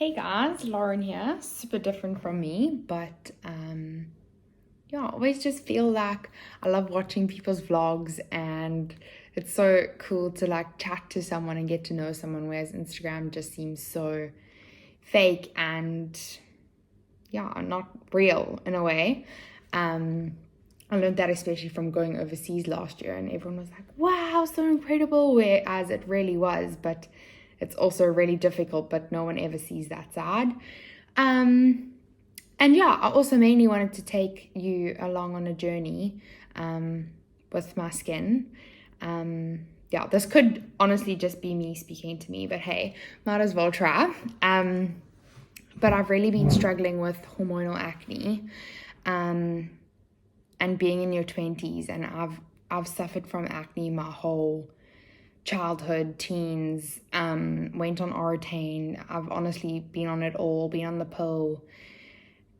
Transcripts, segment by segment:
Hey guys, Lauren here. Super different from me, but I always just feel like I love watching people's vlogs, and it's so cool to like chat to someone and get to know someone, whereas Instagram just seems so fake and not real in a way. I learned that especially from going overseas last year, and everyone was like, wow, so incredible, whereas it really was, but it's also really difficult, but no one ever sees that side. I also mainly wanted to take you along on a journey with my skin. This could honestly just be me speaking to me, but hey, might as well try. But I've really been struggling with hormonal acne. And being in your 20s, and I've suffered from acne my whole childhood, teens, went on Orotain. I've honestly been on it all, been on the pill.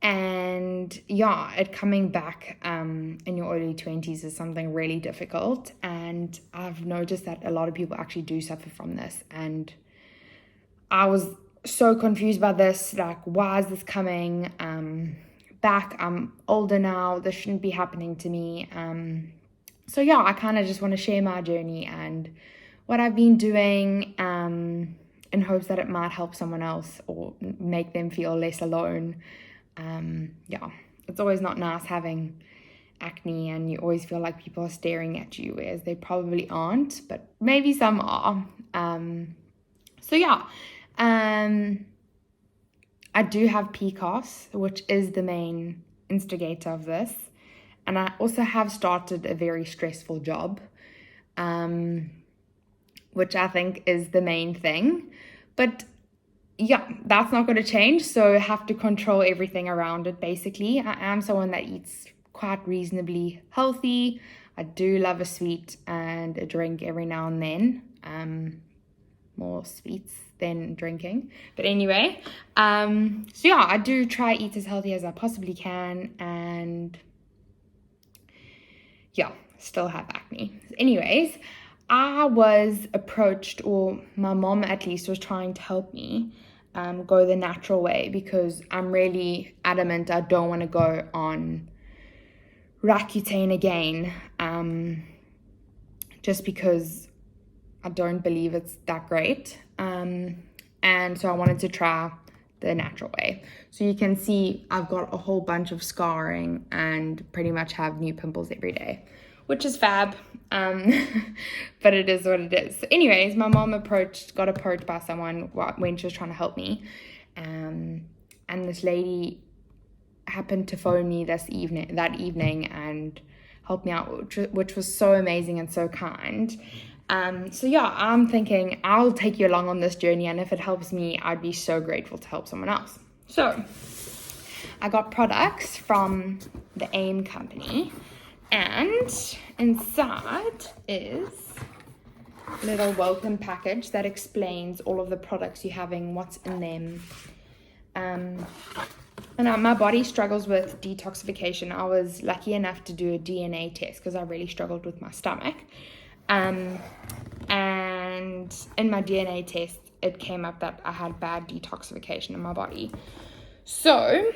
And it coming back in your early 20s is something really difficult. And I've noticed that a lot of people actually do suffer from this. And I was so confused by this, like, why is this coming back? I'm older now, this shouldn't be happening to me. I kind of just want to share my journey and what I've been doing in hopes that it might help someone else or make them feel less alone. It's always not nice having acne, and you always feel like people are staring at you, whereas they probably aren't, but maybe some are. I do have PCOS, which is the main instigator of this. And I also have started a very stressful job, which I think is the main thing. But that's not going to change. So I have to control everything around it, basically. I am someone that eats quite reasonably healthy. I do love a sweet and a drink every now and then. More sweets than drinking, but anyway, I do try to eat as healthy as I possibly can, and still have acne. Anyways, I was approached, or my mom at least was trying to help me go the natural way, because I'm really adamant I don't want to go on Roaccutane again, just because I don't believe it's that great. And so I wanted to try the natural way. So you can see I've got a whole bunch of scarring and pretty much have new pimples every day, which is fab. But it is what it is. So anyways, my mom got approached by someone when she was trying to help me. And this lady happened to phone me that evening and helped me out, which was so amazing and so kind. I'm thinking I'll take you along on this journey, and if it helps me, I'd be so grateful to help someone else. So I got products from the AIM company, and inside is a little welcome package that explains all of the products you're having, what's in them. And my body struggles with detoxification. I was lucky enough to do a DNA test because I really struggled with my stomach. And in my DNA test, it came up that I had bad detoxification in my body. So,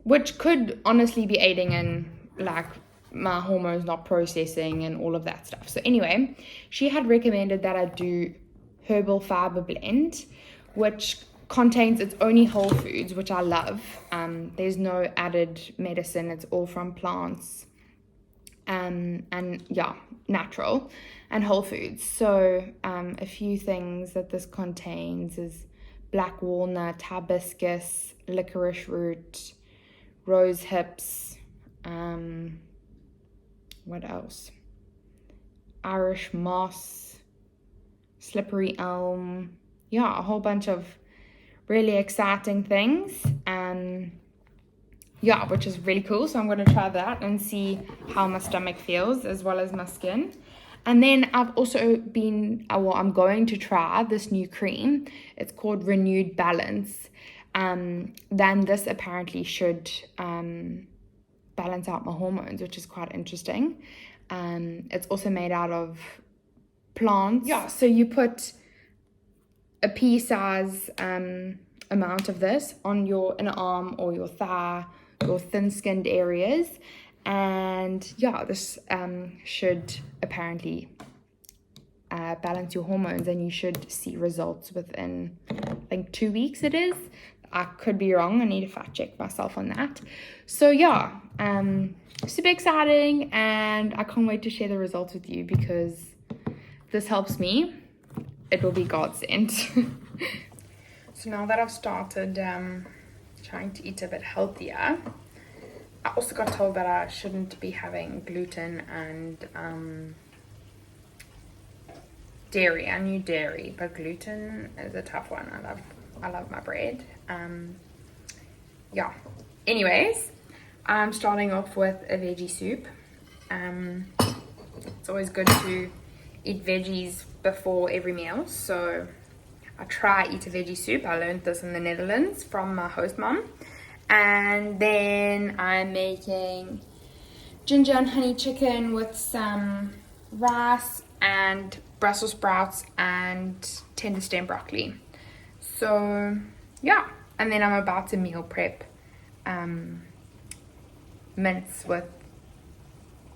which could honestly be aiding in like my hormones not processing and all of that stuff. So anyway, she had recommended that I do herbal fiber blend, which contains its only whole foods, which I love. There's no added medicine. It's all from plants. Natural and whole foods. So a few things that this contains is black walnut, hibiscus, licorice root, rose hips, what else? Irish moss, slippery elm. A whole bunch of really exciting things. Which is really cool. So I'm going to try that and see how my stomach feels as well as my skin. And then I've also I'm going to try this new cream. It's called Renewed Balance. Then this apparently should balance out my hormones, which is quite interesting. It's also made out of plants. So you put a pea size amount of this on your inner arm or your thigh, your thin-skinned areas. And yeah, this should apparently balance your hormones, and you should see results within, I think, 2 weeks it is. I could be wrong. I need to fact check myself on that. So yeah, super exciting, and I can't wait to share the results with you because this helps me. It will be godsend. So now that I've started trying to eat a bit healthier, I also got told that I shouldn't be having gluten and dairy. I knew dairy, but gluten is a tough one. I love my bread. Yeah. Anyways, I'm starting off with a veggie soup. It's always good to eat veggies before every meal, so I try eat a veggie soup. I learned this in the Netherlands from my host mom. And then I'm making ginger and honey chicken with some rice and Brussels sprouts and tender stem broccoli. So yeah, and then I'm about to meal prep mince with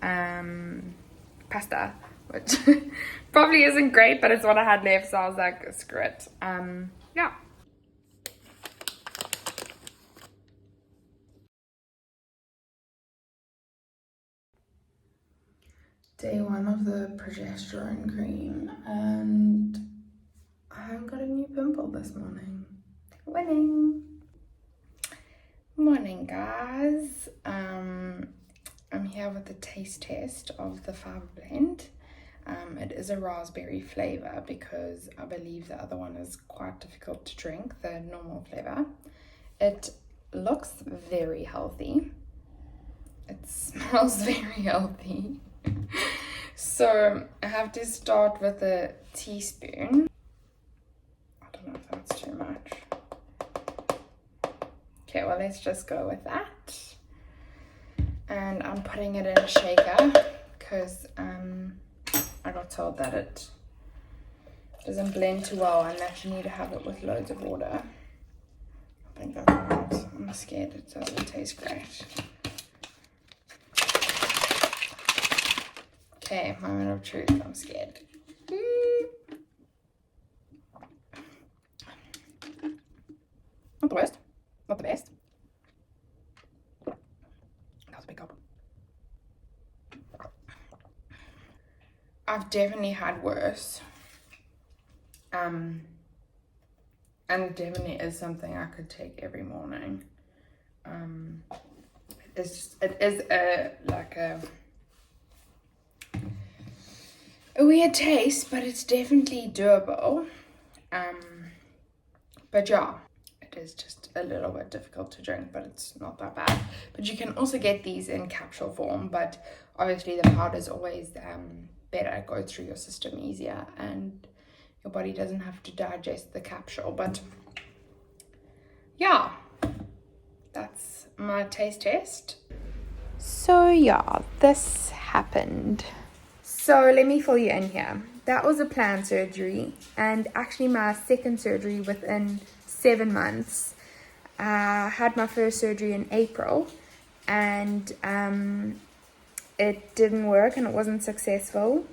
pasta, which probably isn't great, but it's what I had left, so I was like, screw it. Yeah. Day 1 of the progesterone cream, and I got a new pimple this morning. Winning! Morning, guys. I'm here with the taste test of the Fiber Blend. It is a raspberry flavor because I believe the other one is quite difficult to drink, the normal flavor. It looks very healthy. It smells very healthy. So I have to start with a teaspoon. I don't know if that's too much. Okay, well, let's just go with that. And I'm putting it in a shaker because I got told that it doesn't blend too well and that you need to have it with loads of water. I think that's right. I'm scared it doesn't taste great. Okay, moment of truth. I'm scared. Not the worst. Not the best. That was a big gulp. I've definitely had worse. And it definitely is something I could take every morning. It is a weird taste, but it's definitely doable. But yeah, it is just a little bit difficult to drink, but it's not that bad. But you can also get these in capsule form, but obviously the powder is always better, go through your system easier, and your body doesn't have to digest the capsule. But yeah, that's my taste test. So yeah, this happened. So let me fill you in here. That was a planned surgery, and actually my second surgery within 7 months. I had my first surgery in April, and it didn't work and it wasn't successful.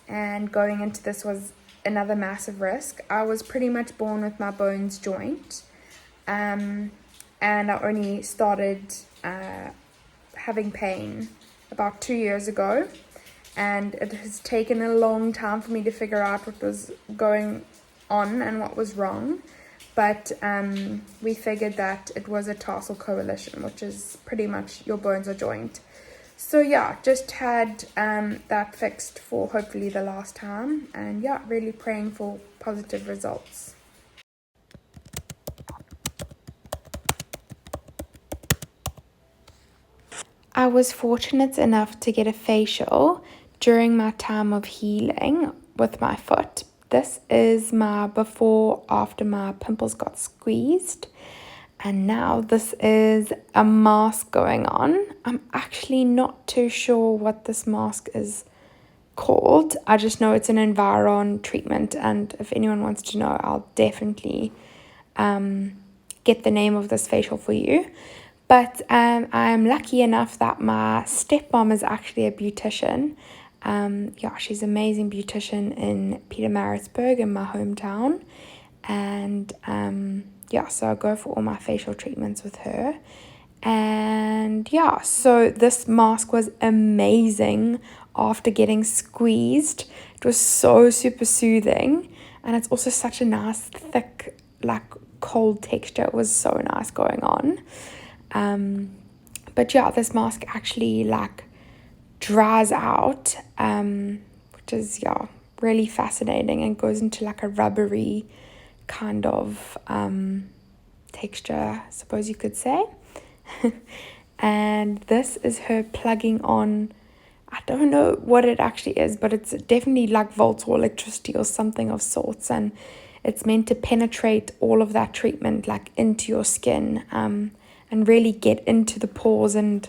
And going into this was another massive risk. I was pretty much born with my bones joint, and I only started having pain about 2 years ago. And it has taken a long time for me to figure out what was going on and what was wrong. But we figured that it was a tarsal coalition, which is pretty much your bones are joint. So yeah, just had that fixed for hopefully the last time. And yeah, really praying for positive results. I was fortunate enough to get a facial during my time of healing with my foot. This is my before after my pimples got squeezed, and now this is a mask going on. I'm actually not too sure what this mask is called. I just know it's an Environ treatment, and if anyone wants to know, I'll definitely get the name of this facial for you. But I'm lucky enough that my stepmom is actually a beautician. Yeah, she's an amazing beautician in Pietermaritzburg in my hometown. And yeah, so I go for all my facial treatments with her. And yeah, so this mask was amazing after getting squeezed. It was so super soothing. And it's also such a nice, thick, like cold texture. It was so nice going on. But yeah, this mask actually like dries out, which is, yeah, really fascinating, and goes into like a rubbery kind of texture, I suppose you could say. And this is her plugging on, I don't know what it actually is, but it's definitely like volts or electricity or something of sorts, and it's meant to penetrate all of that treatment like into your skin, and really get into the pores and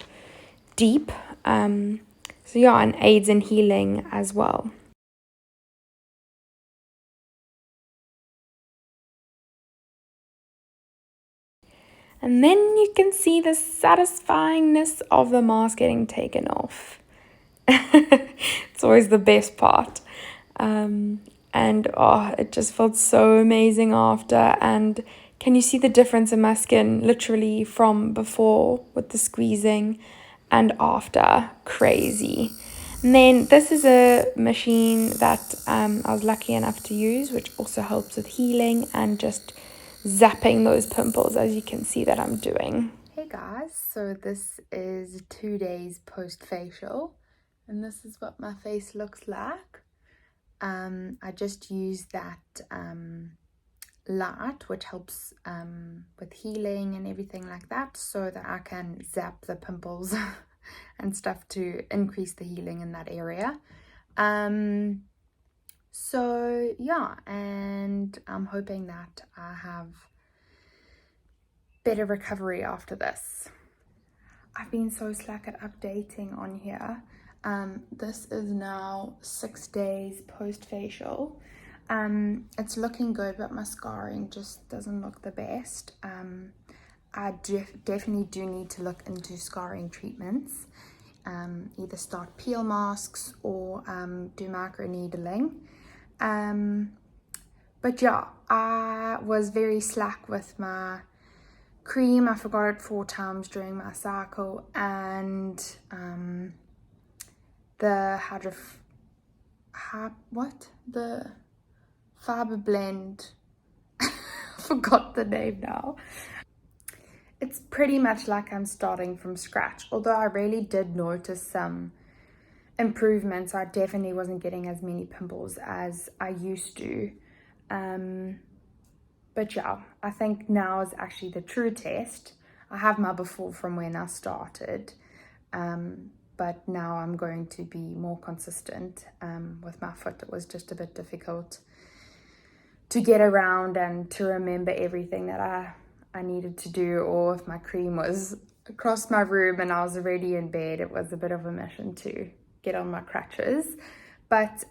deep. So yeah, and aids in healing as well. And then you can see the satisfyingness of the mask getting taken off. It's always the best part. And oh, it just felt so amazing after. And can you see the difference in my skin literally from before with the squeezing and after? Crazy. And then this is a machine that I was lucky enough to use, which also helps with healing and just zapping those pimples, as you can see that I'm doing. Hey guys, so this is 2 days post facial, and this is what my face looks like. I just used that light, which helps with healing and everything like that, so that I can zap the pimples and stuff to increase the healing in that area. So yeah, and I'm hoping that I have better recovery after this. I've been so slack at updating on here. This is now 6 days post facial. It's looking good, but my scarring just doesn't look the best. I definitely do need to look into scarring treatments. Either start peel masks or do microneedling. But yeah, I was very slack with my cream. I forgot it 4 times during my cycle, and the the fiber blend. I forgot the name now. It's pretty much like I'm starting from scratch, although I really did notice some improvements. I definitely wasn't getting as many pimples as I used to. But yeah, I think now is actually the true test. I have my before from when I started, but now I'm going to be more consistent. With my foot, it was just a bit difficult to get around and to remember everything that I needed to do, or if my cream was across my room and I was already in bed, it was a bit of a mission to get on my crutches. But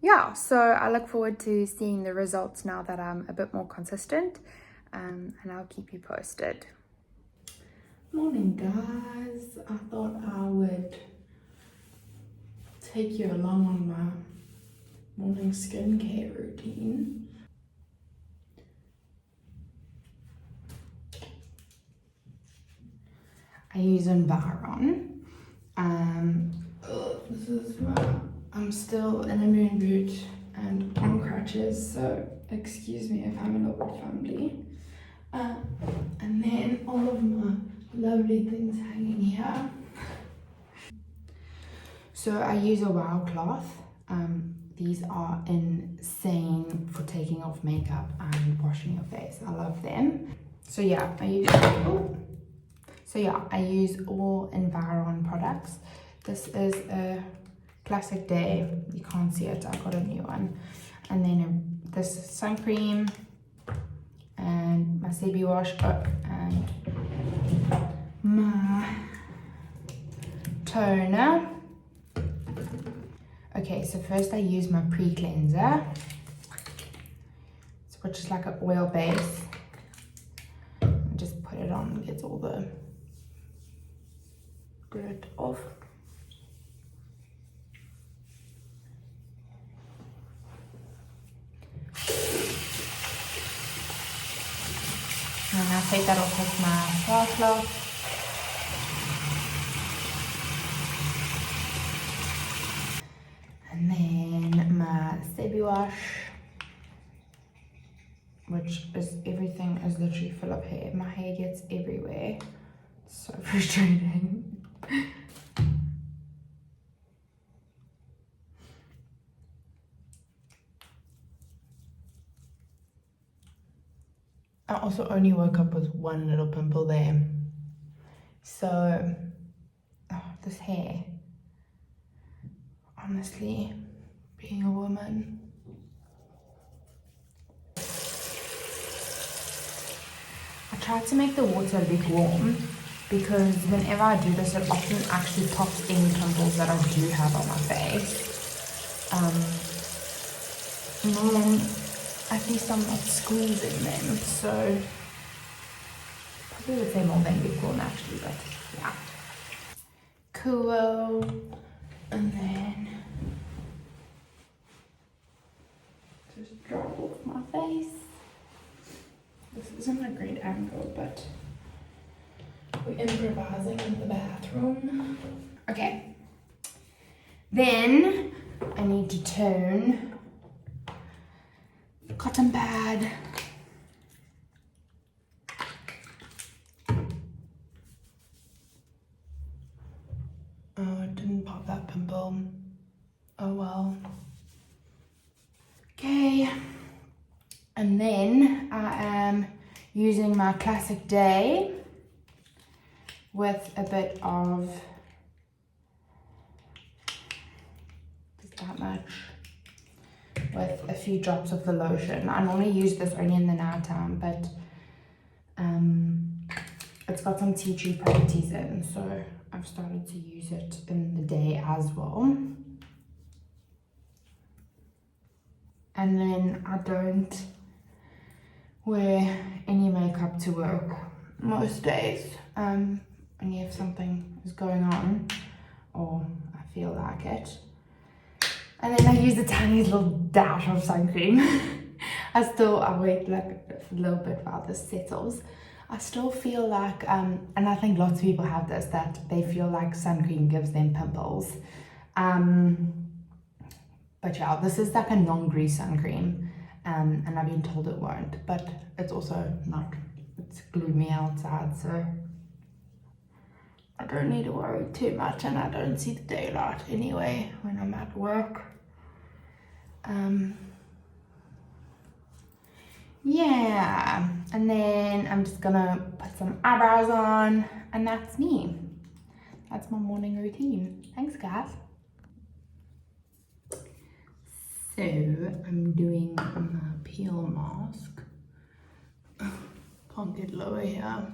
yeah, so I look forward to seeing the results now that I'm a bit more consistent, and I'll keep you posted. Morning guys, I thought I would take you along on my morning skincare routine. I use Environ. This is I'm still in a moon boot and on crutches, so excuse me if I'm a little bit fumbly. And then all of my lovely things hanging here. So I use a wow cloth. These are insane for taking off makeup and washing your face. I love them. So yeah, I use all Environ products. This is a classic day. You can't see it, I got a new one. And then this sun cream and my CB wash and my toner. Okay, so first I use my pre-cleanser, which is like an oil base. down, gets all the dirt off. And I'll take that off with my flour cloth. And then my Sebi wash, which is everything is literally full of hair. My hair gets everywhere. It's so frustrating. I also only woke up with one little pimple there. So, this hair. Honestly, being a woman. I try to make the water a bit warm because whenever I do this, it often actually pops any pimples that I do have on my face. And then at least I'm not squeezing them, so probably would say more than lukewarm actually, but yeah. Cool. And then just drop off my face. This isn't a great angle, but we're improvising in the bathroom. Okay. Then I need to turn the cotton pad. Oh, it didn't pop that pimple. Oh well. Okay. And then I am using my classic day with a bit of, just that much, with a few drops of the lotion. I normally use this only in the night time, but it's got some tea tree properties in, so I've started to use it in the day as well. And then I don't wear any makeup to work most days, only if something is going on or I feel like it. And then I use a tiny little dash of sun cream. I wait like a little bit while this settles. I still feel like, and I think lots of people have this, that they feel like sun cream gives them pimples. But yeah, this is like a non-grease sun cream, and I've been told it won't, but it's also not, it's gloomy outside, so I don't need to worry too much, and I don't see the daylight anyway when I'm at work. Yeah, and then I'm just gonna put some eyebrows on, and that's me. That's my morning routine. Thanks, guys. So I'm doing my peel mask. Can't get lower here.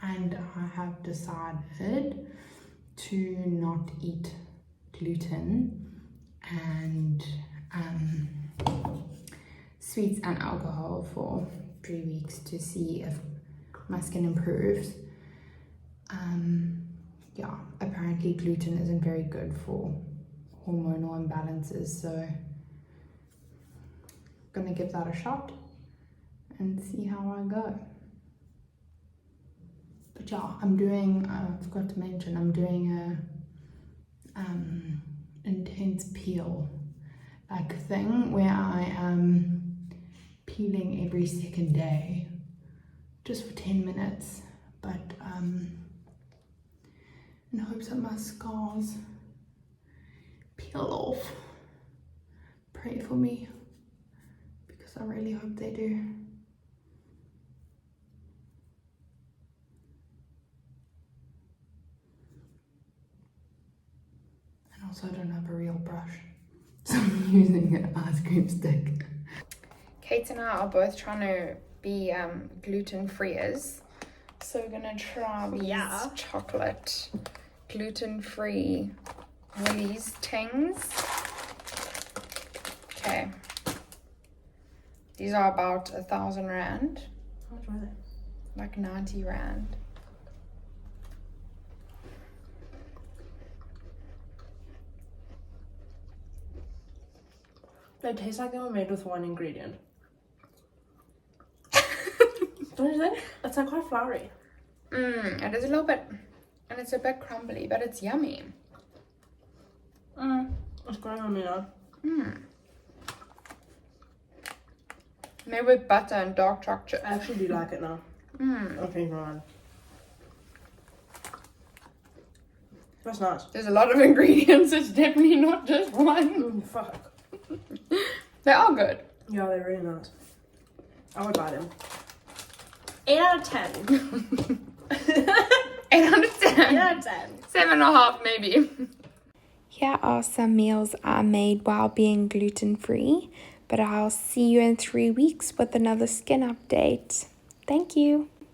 And I have decided to not eat gluten and sweets and alcohol for 3 weeks to see if my skin improves. Yeah, apparently gluten isn't very good for hormonal imbalances, so I'm gonna give that a shot and see how I go. But yeah, I'm doing, I forgot to mention, I'm doing a intense peel like thing where I am peeling every second day just for 10 minutes, but in hopes that my scars peel off. Pray for me, because I really hope they do. And also I don't have a real brush, so I'm using an ice cream stick. Kate and I are both trying to be gluten-freeers. So we're gonna try these chocolate gluten-free Woolies tings. Okay. These are about 1,000 rand. How much are they? Like 90 rand. They taste like they were made with one ingredient. Don't you think? It's like quite floury. It is a little bit, and it's a bit crumbly, but it's yummy. It's growing on me now. Made with butter and dark chocolate. I actually do like it now. Okay, Ryan. That's nice. There's a lot of ingredients. It's definitely not just one. Fuck. They are good. Yeah, they're really nice. I would buy them. 8 out of 10. 8 out of 10. 8 out of 10. 7.5 maybe. Here are some meals I made while being gluten-free, but I'll see you in 3 weeks with another skin update. Thank you.